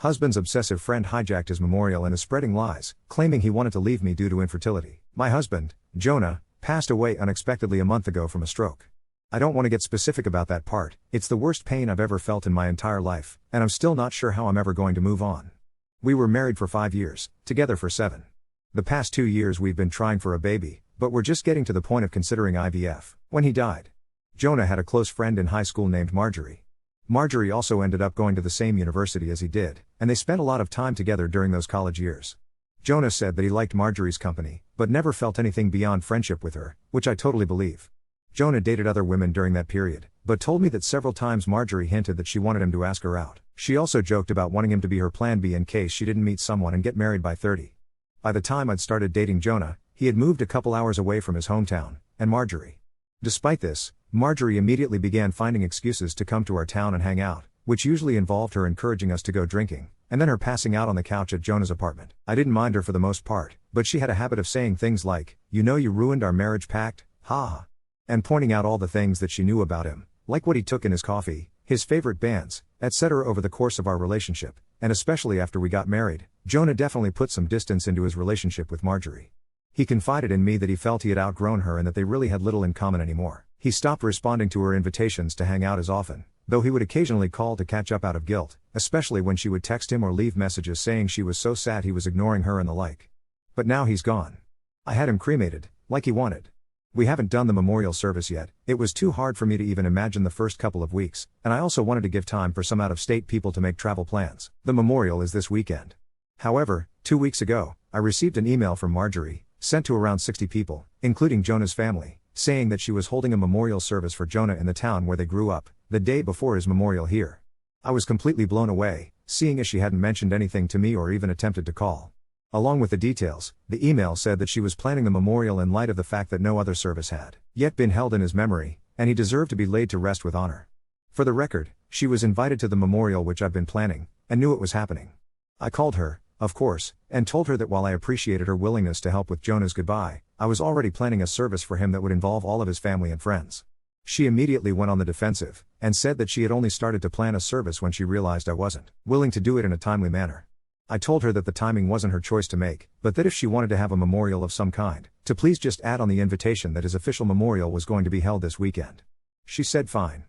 Husband's obsessive friend hijacked his memorial and is spreading lies, claiming he wanted to leave me due to infertility. My husband, Jonah, passed away unexpectedly a month ago from a stroke. I don't want to get specific about that part, it's the worst pain I've ever felt in my entire life, and I'm still not sure how I'm ever going to move on. We were married for 5 years, together for 7. The past 2 years we've been trying for a baby, but we're just getting to the point of considering IVF. When he died, Jonah had a close friend in high school named Marjorie. Marjorie also ended up going to the same university as he did, and they spent a lot of time together during those college years. Jonah said that he liked Marjorie's company, but never felt anything beyond friendship with her, which I totally believe. Jonah dated other women during that period, but told me that several times Marjorie hinted that she wanted him to ask her out. She also joked about wanting him to be her plan B in case she didn't meet someone and get married by 30. By the time I'd started dating Jonah, he had moved a couple hours away from his hometown, and Marjorie. Despite this, Marjorie immediately began finding excuses to come to our town and hang out, which usually involved her encouraging us to go drinking, and then her passing out on the couch at Jonah's apartment. I didn't mind her for the most part, but she had a habit of saying things like, "You know you ruined our marriage pact, ha," and pointing out all the things that she knew about him, like what he took in his coffee, his favorite bands, etc. over the course of our relationship, and especially after we got married. Jonah definitely put some distance into his relationship with Marjorie. He confided in me that he felt he had outgrown her and that they really had little in common anymore. He stopped responding to her invitations to hang out as often, though he would occasionally call to catch up out of guilt, especially when she would text him or leave messages saying she was so sad he was ignoring her and the like. But now he's gone. I had him cremated, like he wanted. We haven't done the memorial service yet, it was too hard for me to even imagine the first couple of weeks, and I also wanted to give time for some out-of-state people to make travel plans. The memorial is this weekend. However, 2 weeks ago, I received an email from Marjorie, sent to around 60 people, including Jonah's family, saying that she was holding a memorial service for Jonah in the town where they grew up, the day before his memorial here. I was completely blown away, seeing as she hadn't mentioned anything to me or even attempted to call. Along with the details, the email said that she was planning the memorial in light of the fact that no other service had yet been held in his memory, and he deserved to be laid to rest with honor. For the record, she was invited to the memorial which I've been planning, and knew it was happening. I called her, of course, and told her that while I appreciated her willingness to help with Jonah's goodbye, I was already planning a service for him that would involve all of his family and friends. She immediately went on the defensive, and said that she had only started to plan a service when she realized I wasn't willing to do it in a timely manner. I told her that the timing wasn't her choice to make, but that if she wanted to have a memorial of some kind, to please just add on the invitation that his official memorial was going to be held this weekend. She said fine.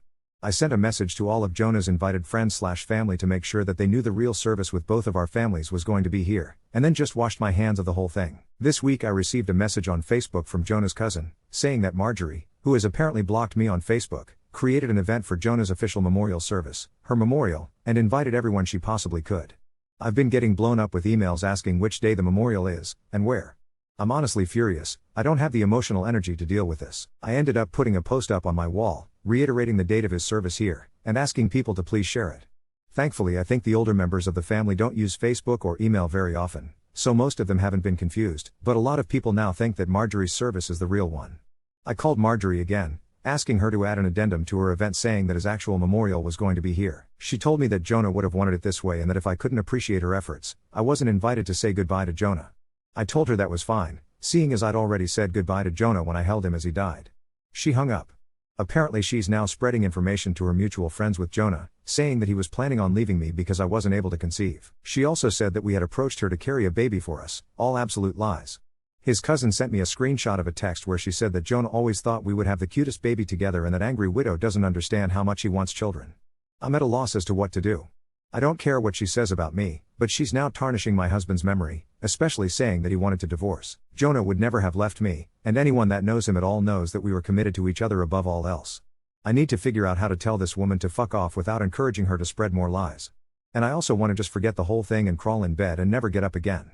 I sent a message to all of Jonah's invited friends/family to make sure that they knew the real service with both of our families was going to be here, and then just washed my hands of the whole thing. This week I received a message on Facebook from Jonah's cousin, saying that Marjorie, who has apparently blocked me on Facebook, created an event for Jonah's official memorial service, her memorial, and invited everyone she possibly could. I've been getting blown up with emails asking which day the memorial is, and where. I'm honestly furious, I don't have the emotional energy to deal with this. I ended up putting a post up on my wall, reiterating the date of his service here, and asking people to please share it. Thankfully I think the older members of the family don't use Facebook or email very often, so most of them haven't been confused, but a lot of people now think that Marjorie's service is the real one. I called Marjorie again, asking her to add an addendum to her event saying that his actual memorial was going to be here. She told me that Jonah would have wanted it this way and that if I couldn't appreciate her efforts, I wasn't invited to say goodbye to Jonah. I told her that was fine, seeing as I'd already said goodbye to Jonah when I held him as he died. She hung up. Apparently she's now spreading information to her mutual friends with Jonah, saying that he was planning on leaving me because I wasn't able to conceive. She also said that we had approached her to carry a baby for us, all absolute lies. His cousin sent me a screenshot of a text where she said that Jonah always thought we would have the cutest baby together and that angry widow doesn't understand how much he wants children. I'm at a loss as to what to do. I don't care what she says about me, but she's now tarnishing my husband's memory, especially saying that he wanted to divorce. Jonah would never have left me, and anyone that knows him at all knows that we were committed to each other above all else. I need to figure out how to tell this woman to fuck off without encouraging her to spread more lies. And I also want to just forget the whole thing and crawl in bed and never get up again.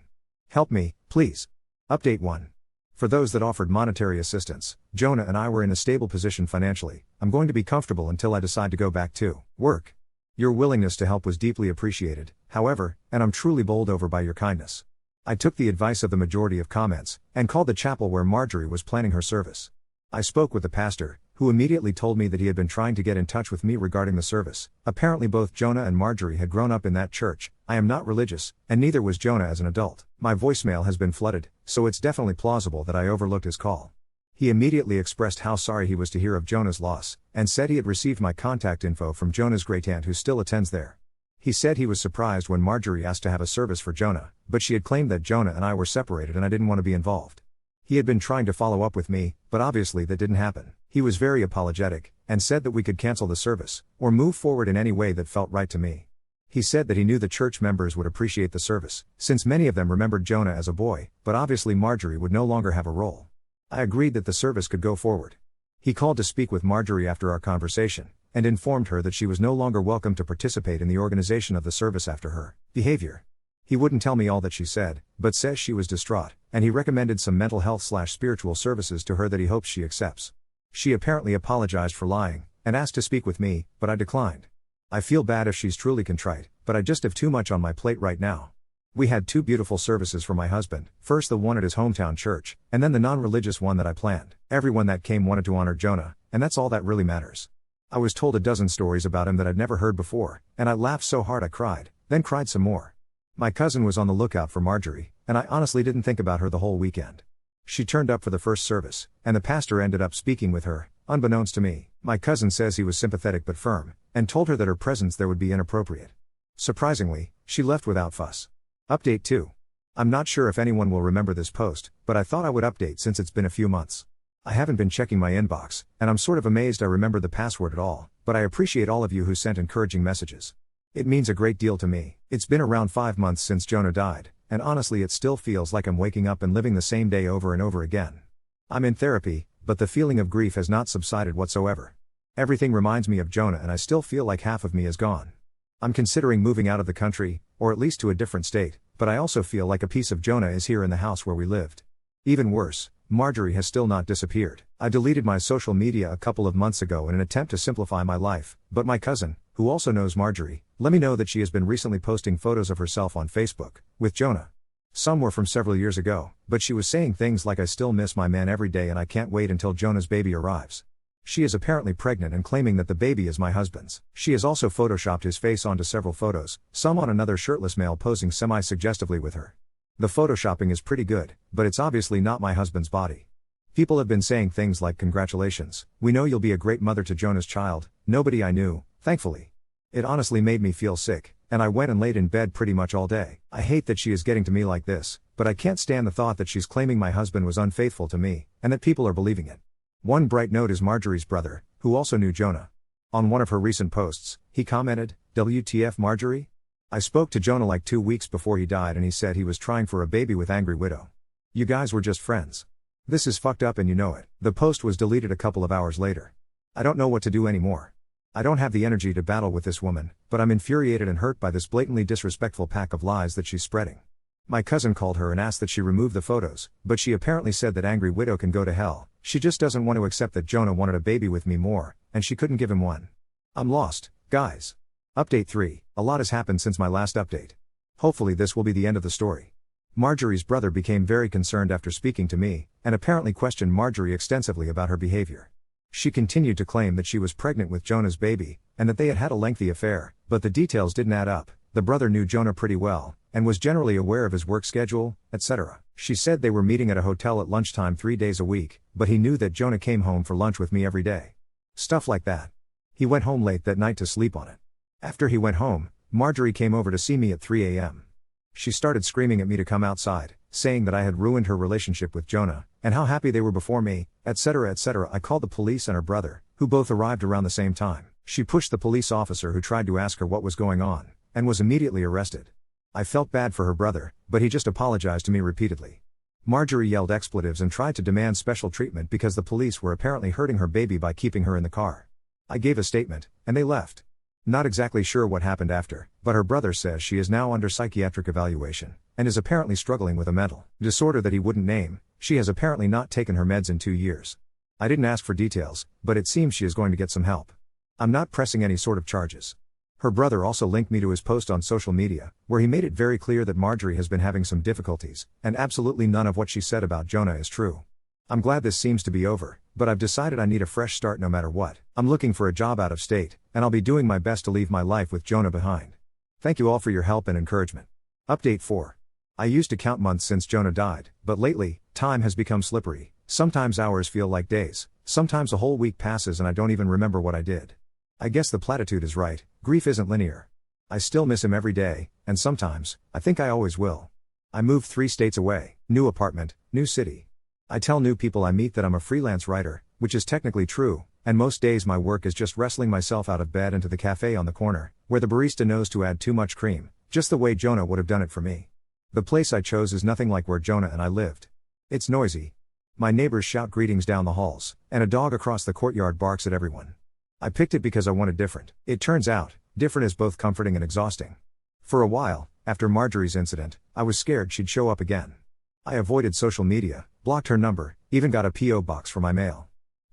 Help me, please. Update 1. For those that offered monetary assistance, Jonah and I were in a stable position financially. I'm going to be comfortable until I decide to go back to work. Your willingness to help was deeply appreciated, however, and I'm truly bowled over by your kindness. I took the advice of the majority of comments, and called the chapel where Marjorie was planning her service. I spoke with the pastor, who immediately told me that he had been trying to get in touch with me regarding the service. Apparently both Jonah and Marjorie had grown up in that church. I am not religious, and neither was Jonah as an adult. My voicemail has been flooded, so it's definitely plausible that I overlooked his call. He immediately expressed how sorry he was to hear of Jonah's loss, and said he had received my contact info from Jonah's great-aunt who still attends there. He said he was surprised when Marjorie asked to have a service for Jonah, but she had claimed that Jonah and I were separated and I didn't want to be involved. He had been trying to follow up with me, but obviously that didn't happen. He was very apologetic, and said that we could cancel the service, or move forward in any way that felt right to me. He said that he knew the church members would appreciate the service, since many of them remembered Jonah as a boy, but obviously Marjorie would no longer have a role. I agreed that the service could go forward. He called to speak with Marjorie after our conversation, and informed her that she was no longer welcome to participate in the organization of the service after her behavior. He wouldn't tell me all that she said, but says she was distraught, and he recommended some mental health/spiritual services to her that he hopes she accepts. She apparently apologized for lying, and asked to speak with me, but I declined. I feel bad if she's truly contrite, but I just have too much on my plate right now. We had 2 beautiful services for my husband, first the one at his hometown church, and then the non-religious one that I planned. Everyone that came wanted to honor Jonah, and that's all that really matters. I was told a dozen stories about him that I'd never heard before, and I laughed so hard I cried, then cried some more. My cousin was on the lookout for Marjorie, and I honestly didn't think about her the whole weekend. She turned up for the first service, and the pastor ended up speaking with her, unbeknownst to me. My cousin says he was sympathetic but firm, and told her that her presence there would be inappropriate. Surprisingly, she left without fuss. Update 2. I'm not sure if anyone will remember this post, but I thought I would update since it's been a few months. I haven't been checking my inbox, and I'm sort of amazed I remember the password at all, but I appreciate all of you who sent encouraging messages. It means a great deal to me. It's been around 5 months since Jonah died, and honestly it still feels like I'm waking up and living the same day over and over again. I'm in therapy, but the feeling of grief has not subsided whatsoever. Everything reminds me of Jonah and I still feel like half of me is gone. I'm considering moving out of the country, or at least to a different state, but I also feel like a piece of Jonah is here in the house where we lived. Even worse, Marjorie has still not disappeared. I deleted my social media a couple of months ago in an attempt to simplify my life, but my cousin, who also knows Marjorie, let me know that she has been recently posting photos of herself on Facebook, with Jonah. Some were from several years ago, but she was saying things like I still miss my man every day and I can't wait until Jonah's baby arrives. She is apparently pregnant and claiming that the baby is my husband's. She has also photoshopped his face onto several photos, some on another shirtless male posing semi-suggestively with her. The photoshopping is pretty good, but it's obviously not my husband's body. People have been saying things like congratulations, we know you'll be a great mother to Jonah's child. Nobody I knew, thankfully. It honestly made me feel sick, and I went and laid in bed pretty much all day. I hate that she is getting to me like this, but I can't stand the thought that she's claiming my husband was unfaithful to me, and that people are believing it. One bright note is Marjorie's brother, who also knew Jonah. On one of her recent posts, he commented, "WTF Marjorie? I spoke to Jonah like 2 weeks before he died and he said he was trying for a baby with angry widow. You guys were just friends. This is fucked up and you know it." The post was deleted a couple of hours later. I don't know what to do anymore. I don't have the energy to battle with this woman, but I'm infuriated and hurt by this blatantly disrespectful pack of lies that she's spreading. My cousin called her and asked that she remove the photos, but she apparently said that angry widow can go to hell. She just doesn't want to accept that Jonah wanted a baby with me more, and she couldn't give him one. I'm lost, guys. Update 3. A lot has happened since my last update. Hopefully this will be the end of the story. Marjorie's brother became very concerned after speaking to me, and apparently questioned Marjorie extensively about her behavior. She continued to claim that she was pregnant with Jonah's baby, and that they had had a lengthy affair, but the details didn't add up. The brother knew Jonah pretty well, and was generally aware of his work schedule, etc. She said they were meeting at a hotel at lunchtime 3 days a week, but he knew that Jonah came home for lunch with me every day. Stuff like that. He went home late that night to sleep on it. After he went home, Marjorie came over to see me at 3 a.m. She started screaming at me to come outside, saying that I had ruined her relationship with Jonah, and how happy they were before me, etc. etc. I called the police and her brother, who both arrived around the same time. She pushed the police officer who tried to ask her what was going on, and was immediately arrested. I felt bad for her brother, but he just apologized to me repeatedly. Marjorie yelled expletives and tried to demand special treatment because the police were apparently hurting her baby by keeping her in the car. I gave a statement, and they left. Not exactly sure what happened after, but her brother says she is now under psychiatric evaluation, and is apparently struggling with a mental disorder that he wouldn't name. She has apparently not taken her meds in 2 years. I didn't ask for details, but it seems she is going to get some help. I'm not pressing any sort of charges. Her brother also linked me to his post on social media, where he made it very clear that Marjorie has been having some difficulties, and absolutely none of what she said about Jonah is true. I'm glad this seems to be over, but I've decided I need a fresh start no matter what. I'm looking for a job out of state, and I'll be doing my best to leave my life with Jonah behind. Thank you all for your help and encouragement. Update 4. I used to count months since Jonah died, but lately, time has become slippery. Sometimes hours feel like days, sometimes a whole week passes and I don't even remember what I did. I guess the platitude is right, grief isn't linear. I still miss him every day, and sometimes, I think I always will. I moved 3 states away, new apartment, new city. I tell new people I meet that I'm a freelance writer, which is technically true, and most days my work is just wrestling myself out of bed and to the cafe on the corner, where the barista knows to add too much cream, just the way Jonah would have done it for me. The place I chose is nothing like where Jonah and I lived. It's noisy. My neighbors shout greetings down the halls, and a dog across the courtyard barks at everyone. I picked it because I wanted different. It turns out, different is both comforting and exhausting. For a while, after Marjorie's incident, I was scared she'd show up again. I avoided social media, blocked her number, even got a P.O. box for my mail.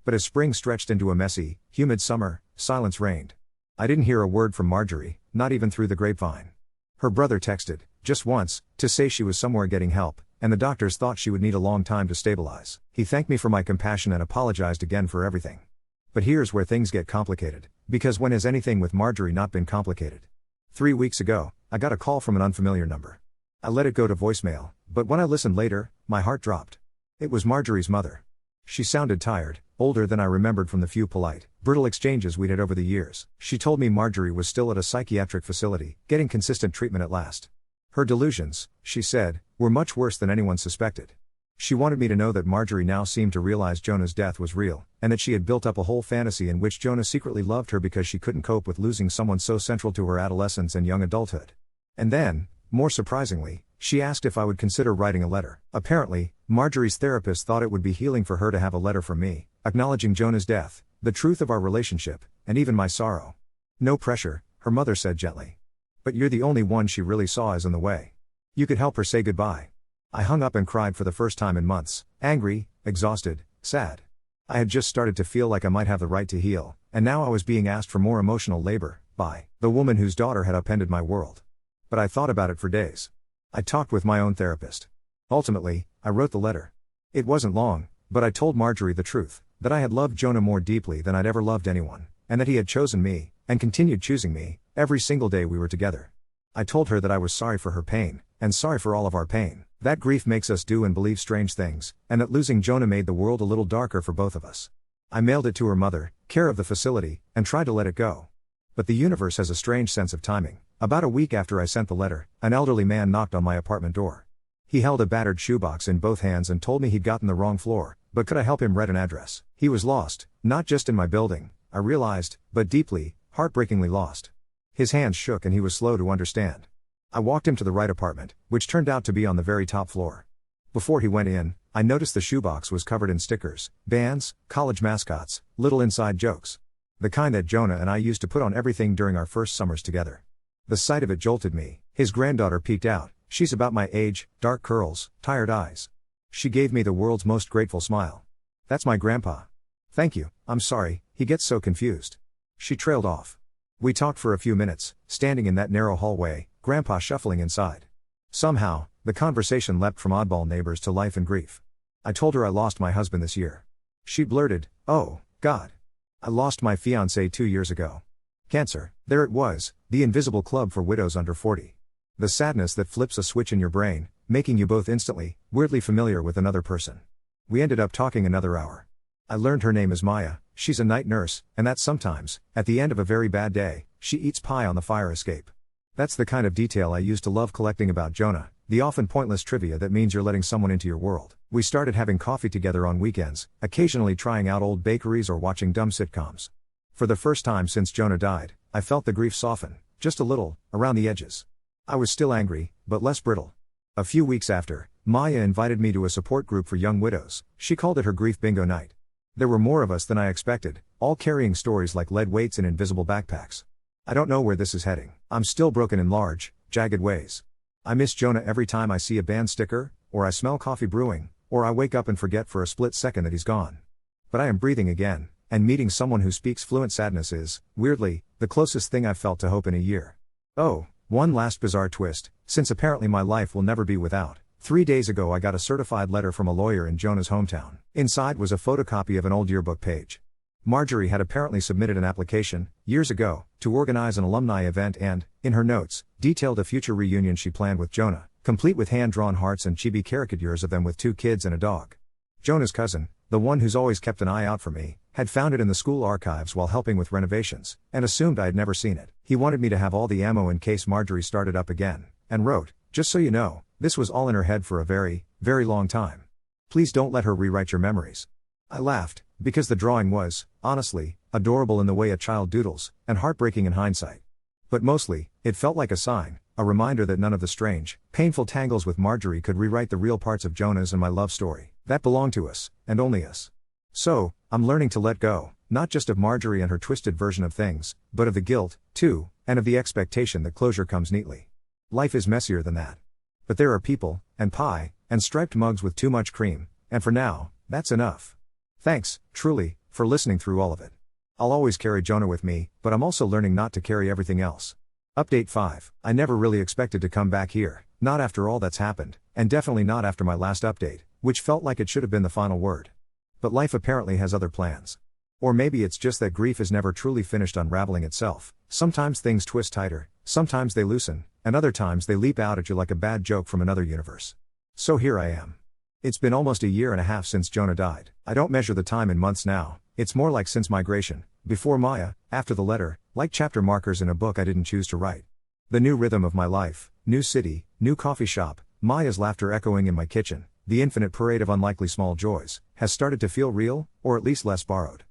But as spring stretched into a messy, humid summer, silence reigned. I didn't hear a word from Marjorie, not even through the grapevine. Her brother texted, just once, to say she was somewhere getting help, and the doctors thought she would need a long time to stabilize. He thanked me for my compassion and apologized again for everything. But here's where things get complicated, because when has anything with Marjorie not been complicated? 3 weeks ago, I got a call from an unfamiliar number. I let it go to voicemail, but when I listened later, my heart dropped. It was Marjorie's mother. She sounded tired, older than I remembered from the few polite, brittle exchanges we'd had over the years. She told me Marjorie was still at a psychiatric facility, getting consistent treatment at last. Her delusions, she said, were much worse than anyone suspected. She wanted me to know that Marjorie now seemed to realize Jonah's death was real, and that she had built up a whole fantasy in which Jonah secretly loved her because she couldn't cope with losing someone so central to her adolescence and young adulthood. And then, more surprisingly, she asked if I would consider writing a letter. Apparently, Marjorie's therapist thought it would be healing for her to have a letter from me, acknowledging Jonah's death, the truth of our relationship, and even my sorrow. No pressure, her mother said gently. But you're the only one she really saw as in the way. You could help her say goodbye. I hung up and cried for the first time in months, angry, exhausted, sad. I had just started to feel like I might have the right to heal, and now I was being asked for more emotional labor, by the woman whose daughter had upended my world. But I thought about it for days. I talked with my own therapist. Ultimately, I wrote the letter. It wasn't long, but I told Marjorie the truth, that I had loved Jonah more deeply than I'd ever loved anyone, and that he had chosen me, and continued choosing me, every single day we were together. I told her that I was sorry for her pain, and sorry for all of our pain, that grief makes us do and believe strange things, and that losing Jonah made the world a little darker for both of us. I mailed it to her mother, care of the facility, and tried to let it go. But the universe has a strange sense of timing. About a week after I sent the letter, an elderly man knocked on my apartment door. He held a battered shoebox in both hands and told me he'd gotten the wrong floor, but could I help him read an address? He was lost, not just in my building, I realized, but deeply, heartbreakingly lost. His hands shook and he was slow to understand. I walked him to the right apartment, which turned out to be on the very top floor. Before he went in, I noticed the shoebox was covered in stickers, bands, college mascots, little inside jokes. The kind that Jonah and I used to put on everything during our first summers together. The sight of it jolted me. His granddaughter peeked out. She's about my age, dark curls, tired eyes. She gave me the world's most grateful smile. That's my grandpa. Thank you, I'm sorry, he gets so confused. She trailed off. We talked for a few minutes, standing in that narrow hallway, Grandpa shuffling inside. Somehow, the conversation leapt from oddball neighbors to life and grief. I told her I lost my husband this year. She blurted, "Oh, God. I lost my fiancé 2 years ago. Cancer." There it was, the invisible club for widows under 40. The sadness that flips a switch in your brain, making you both instantly, weirdly familiar with another person. We ended up talking another hour. I learned her name is Maya, she's a night nurse, and that sometimes, at the end of a very bad day, she eats pie on the fire escape. That's the kind of detail I used to love collecting about Jonah, the often pointless trivia that means you're letting someone into your world. We started having coffee together on weekends, occasionally trying out old bakeries or watching dumb sitcoms. For the first time since Jonah died, I felt the grief soften, just a little, around the edges. I was still angry, but less brittle. A few weeks after, Maya invited me to a support group for young widows. She called it her grief bingo night. There were more of us than I expected, all carrying stories like lead weights and invisible backpacks. I don't know where this is heading. I'm still broken in large, jagged ways. I miss Jonah every time I see a band sticker, or I smell coffee brewing, or I wake up and forget for a split second that he's gone. But I am breathing again, and meeting someone who speaks fluent sadness is, weirdly, the closest thing I've felt to hope in a year. Oh, one last bizarre twist, since apparently my life will never be without. 3 days ago I got a certified letter from a lawyer in Jonah's hometown. Inside was a photocopy of an old yearbook page. Marjorie had apparently submitted an application, years ago, to organize an alumni event and, in her notes, detailed a future reunion she planned with Jonah, complete with hand-drawn hearts and chibi caricatures of them with 2 kids and a dog. Jonah's cousin, the one who's always kept an eye out for me, had found it in the school archives while helping with renovations, and assumed I had never seen it. He wanted me to have all the ammo in case Marjorie started up again, and wrote, "Just so you know, this was all in her head for a very, very long time. Please don't let her rewrite your memories." I laughed, because the drawing was, honestly, adorable in the way a child doodles, and heartbreaking in hindsight. But mostly, it felt like a sign, a reminder that none of the strange, painful tangles with Marjorie could rewrite the real parts of Jonah's and my love story, that belonged to us, and only us. So, I'm learning to let go, not just of Marjorie and her twisted version of things, but of the guilt, too, and of the expectation that closure comes neatly. Life is messier than that. But there are people, and pie, and striped mugs with too much cream, and for now, that's enough. Thanks, truly, for listening through all of it. I'll always carry Jonah with me, but I'm also learning not to carry everything else. Update 5. I never really expected to come back here, not after all that's happened, and definitely not after my last update, which felt like it should have been the final word. But life apparently has other plans. Or maybe it's just that grief is never truly finished unraveling itself. Sometimes things twist tighter, sometimes they loosen, and other times they leap out at you like a bad joke from another universe. So here I am. It's been almost a year and a half since Jonah died. I don't measure the time in months now, it's more like since migration, before Maya, after the letter, like chapter markers in a book I didn't choose to write. The new rhythm of my life, new city, new coffee shop, Maya's laughter echoing in my kitchen, the infinite parade of unlikely small joys, has started to feel real, or at least less borrowed.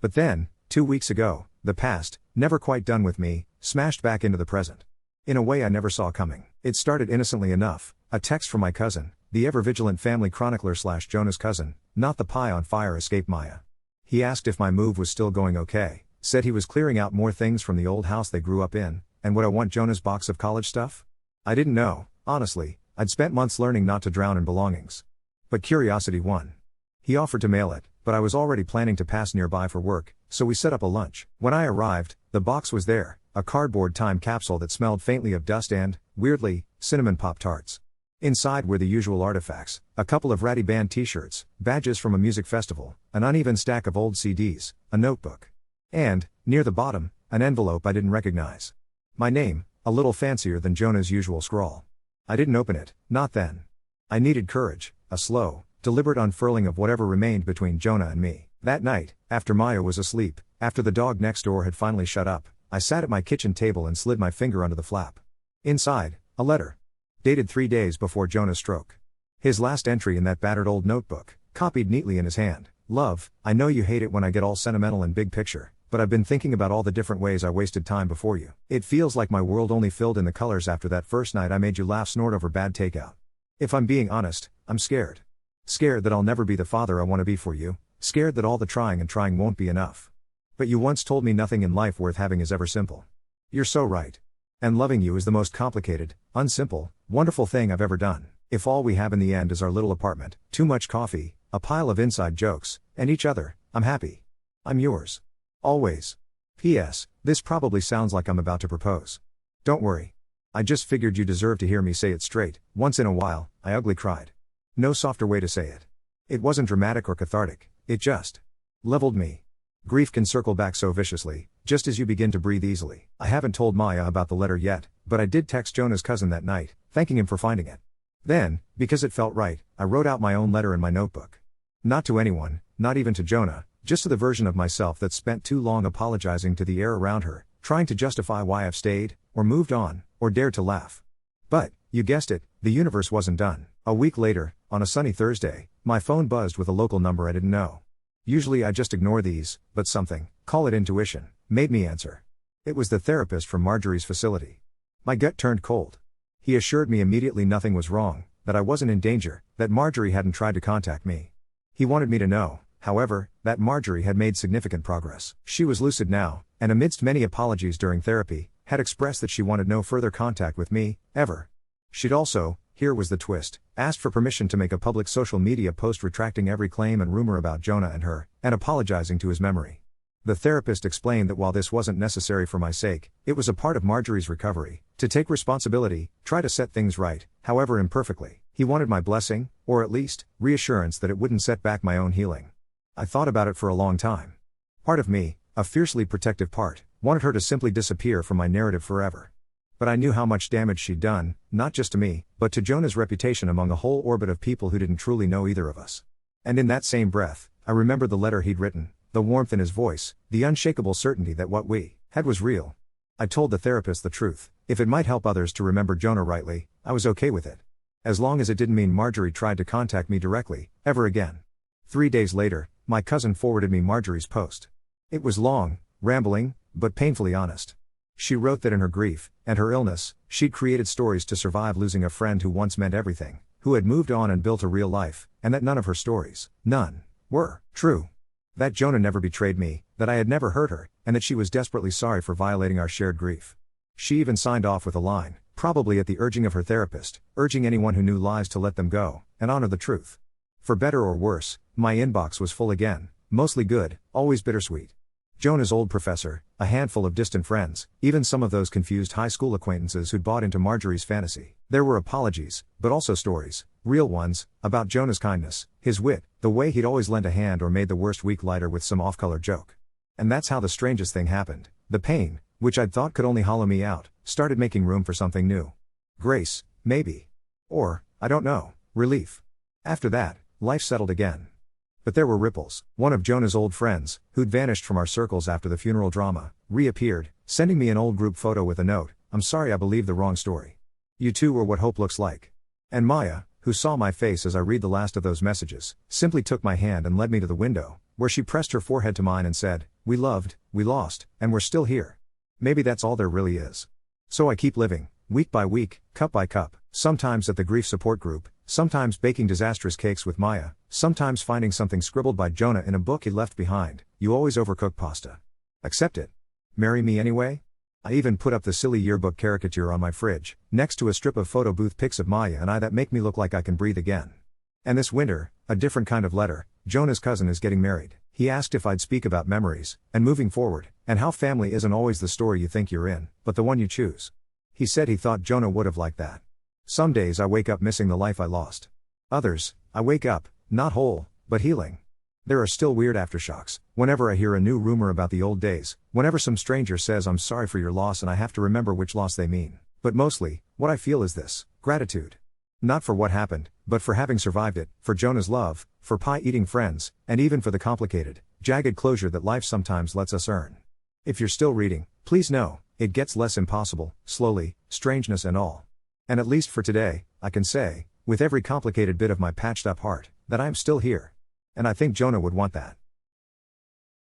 But then, 2 weeks ago, the past, never quite done with me, smashed back into the present. In a way I never saw coming. It started innocently enough, a text from my cousin, the ever-vigilant family chronicler / Jonah's cousin, not the pie on fire escape Maya. He asked if my move was still going okay, said he was clearing out more things from the old house they grew up in, and would I want Jonah's box of college stuff? I didn't know, honestly. I'd spent months learning not to drown in belongings. But curiosity won. He offered to mail it, but I was already planning to pass nearby for work, so we set up a lunch. When I arrived, the box was there, a cardboard time capsule that smelled faintly of dust and, weirdly, cinnamon Pop-Tarts. Inside were the usual artifacts, a couple of ratty band t-shirts, badges from a music festival, an uneven stack of old CDs, a notebook. And, near the bottom, an envelope I didn't recognize. My name, a little fancier than Jonah's usual scrawl. I didn't open it, not then. I needed courage, a slow, deliberate unfurling of whatever remained between Jonah and me. That night, after Maya was asleep, after the dog next door had finally shut up, I sat at my kitchen table and slid my finger under the flap. Inside, a letter. Dated 3 days before Jonah's stroke. His last entry in that battered old notebook, copied neatly in his hand. Love, I know you hate it when I get all sentimental and big picture, but I've been thinking about all the different ways I wasted time before you. It feels like my world only filled in the colors after that first night I made you laugh snort over bad takeout. If I'm being honest, I'm scared. Scared that I'll never be the father I want to be for you, scared that all the trying and trying won't be enough. But you once told me nothing in life worth having is ever simple. You're so right. And loving you is the most complicated, unsimple, wonderful thing I've ever done. If all we have in the end is our little apartment, too much coffee, a pile of inside jokes, and each other, I'm happy. I'm yours. Always. P.S. This probably sounds like I'm about to propose. Don't worry. I just figured you deserve to hear me say it straight. Once in a while, I ugly cried. No softer way to say it. It wasn't dramatic or cathartic, it just leveled me. Grief can circle back so viciously, just as you begin to breathe easily. I haven't told Maya about the letter yet, but I did text Jonah's cousin that night, thanking him for finding it. Then, because it felt right, I wrote out my own letter in my notebook. Not to anyone, not even to Jonah, just to the version of myself that spent too long apologizing to the air around her, trying to justify why I've stayed, or moved on, or dared to laugh. But, you guessed it, the universe wasn't done. A week later, on a sunny Thursday, my phone buzzed with a local number I didn't know. Usually I just ignore these, but something, call it intuition, made me answer. It was the therapist from Marjorie's facility. My gut turned cold. He assured me immediately nothing was wrong, that I wasn't in danger, that Marjorie hadn't tried to contact me. He wanted me to know, however, that Marjorie had made significant progress. She was lucid now, and amidst many apologies during therapy, had expressed that she wanted no further contact with me, ever. She'd also, here was the twist, asked for permission to make a public social media post retracting every claim and rumor about Jonah and her, and apologizing to his memory. The therapist explained that while this wasn't necessary for my sake, it was a part of Marjorie's recovery, to take responsibility, try to set things right, however imperfectly. He wanted my blessing, or at least, reassurance that it wouldn't set back my own healing. I thought about it for a long time. Part of me, a fiercely protective part, wanted her to simply disappear from my narrative forever. But I knew how much damage she'd done, not just to me, but to Jonah's reputation among a whole orbit of people who didn't truly know either of us. And in that same breath, I remembered the letter he'd written, the warmth in his voice, the unshakable certainty that what we had was real. I told the therapist the truth. If it might help others to remember Jonah rightly, I was okay with it. As long as it didn't mean Marjorie tried to contact me directly, ever again. 3 days later, my cousin forwarded me Marjorie's post. It was long, rambling, but painfully honest. She wrote that in her grief, and her illness, she'd created stories to survive losing a friend who once meant everything, who had moved on and built a real life, and that none of her stories, none, were true. That Jonah never betrayed me, that I had never hurt her, and that she was desperately sorry for violating our shared grief. She even signed off with a line, probably at the urging of her therapist, urging anyone who knew lies to let them go, and honor the truth. For better or worse, my inbox was full again, mostly good, always bittersweet. Jonah's old professor, a handful of distant friends, even some of those confused high school acquaintances who'd bought into Marjorie's fantasy. There were apologies, but also stories, real ones, about Jonah's kindness, his wit, the way he'd always lent a hand or made the worst week lighter with some off-color joke. And that's how the strangest thing happened. The pain, which I'd thought could only hollow me out, started making room for something new. Grace, maybe. Or, I don't know, relief. After that, life settled again. But there were ripples. One of Jonah's old friends, who'd vanished from our circles after the funeral drama, reappeared, sending me an old group photo with a note, "I'm sorry I believed the wrong story. You too were what hope looks like." And Maya, who saw my face as I read the last of those messages, simply took my hand and led me to the window, where she pressed her forehead to mine and said, "We loved, we lost, and we're still here. Maybe that's all there really is." So I keep living, week by week, cup by cup, sometimes at the grief support group, sometimes baking disastrous cakes with Maya, sometimes finding something scribbled by Jonah in a book he left behind. "You always overcook pasta. Accept it. Marry me anyway?" I even put up the silly yearbook caricature on my fridge, next to a strip of photo booth pics of Maya and I that make me look like I can breathe again. And this winter, a different kind of letter. Jonah's cousin is getting married. He asked if I'd speak about memories, and moving forward, and how family isn't always the story you think you're in, but the one you choose. He said he thought Jonah would have liked that. Some days I wake up missing the life I lost. Others, I wake up, not whole, but healing. There are still weird aftershocks, whenever I hear a new rumor about the old days, whenever some stranger says I'm sorry for your loss and I have to remember which loss they mean. But mostly, what I feel is this: gratitude. Not for what happened, but for having survived it, for Jonah's love, for pie-eating friends, and even for the complicated, jagged closure that life sometimes lets us earn. If you're still reading, please know, it gets less impossible, slowly, strangeness and all. And at least for today, I can say, with every complicated bit of my patched-up heart, that I am still here. And I think Jonah would want that.